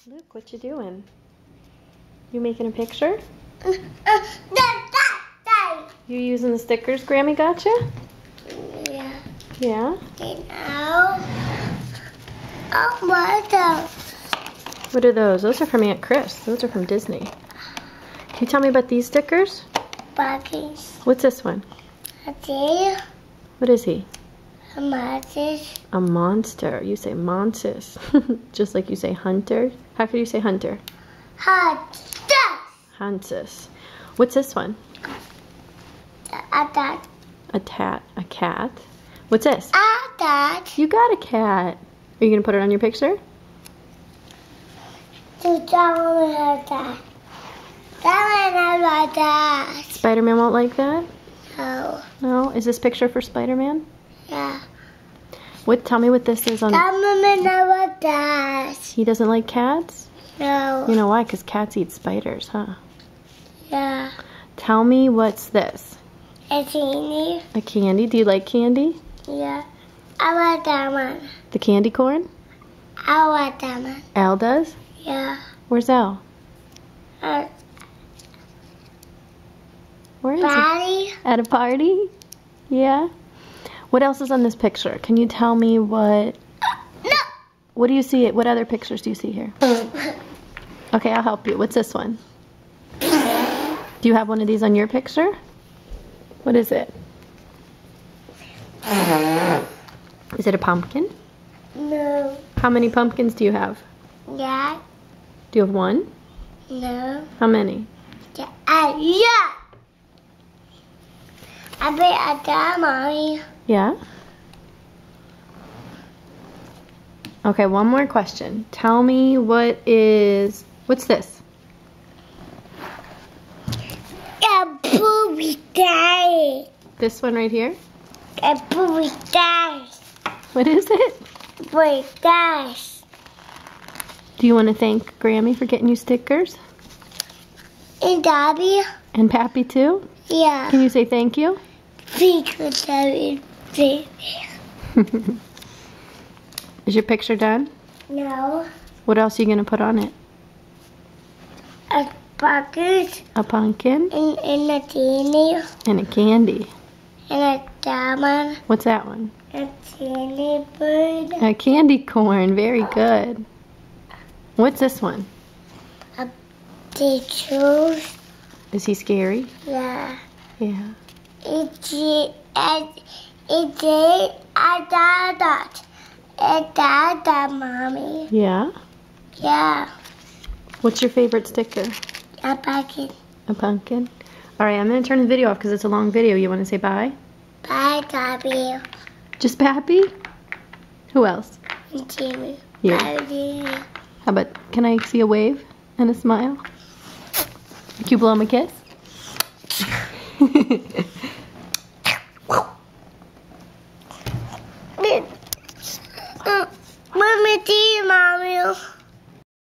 Look, what you doing? You making a picture? You using the stickers Grammy got you? Yeah. Yeah? Oh, what else? What are those? Those are from Aunt Chris. Those are from Disney. Can you tell me about these stickers? Buckets. What's this one? A day. What is he? A monster. A monster. You say monsis. Just like you say hunter. How could you say hunter? Hansis. What's this one? A dad. A tat. A cat. What's this? A dad. You got a cat. Are you going to put it on your picture? Spider-Man won't like that? No. No? Is this picture for Spider-Man? Yeah. Tell me what this is on. He doesn't like cats? No. You know why? Because cats eat spiders, huh? Yeah. Tell me what's this? A candy. A candy? Do you like candy? Yeah. I want that one. The candy corn? I want that one. Al does? Yeah. Where's Al? Where is Party. he? At a party? Yeah? What else is on this picture? Can you tell me what... No. What do you see? What other pictures do you see here? Okay, I'll help you. What's this one? Do you have one of these on your picture? What is it? Is it a pumpkin? No. How many pumpkins do you have? Yeah. Do you have one? No. How many? Yeah. Yeah. I bet I got Mommy. Yeah? Okay, one more question. Tell me what's this? A booby dice. This one right here? A booby dice. What is it? Booby dice. Do you want to thank Grammy for getting you stickers? And Dobby? And Pappy too? Yeah. Can you say thank you? Thank you, Dobby. Is your picture done? No. What else are you going to put on it? A bucket. A pumpkin? And a candy. And a candy. And a diamond. What's that one? A candy bird. A candy corn. Very good. What's this one? A teacher. Is he scary? Yeah. Yeah. It's a dad, Mommy. Yeah? Yeah. What's your favorite sticker? A bucket. A pumpkin? Alright, I'm going to turn the video off because it's a long video. You want to say bye? Bye, Dobby. Just Pappy? Who else? And Jimmy. You. Bye. How about, can I see a wave and a smile? Can you blow him a kiss?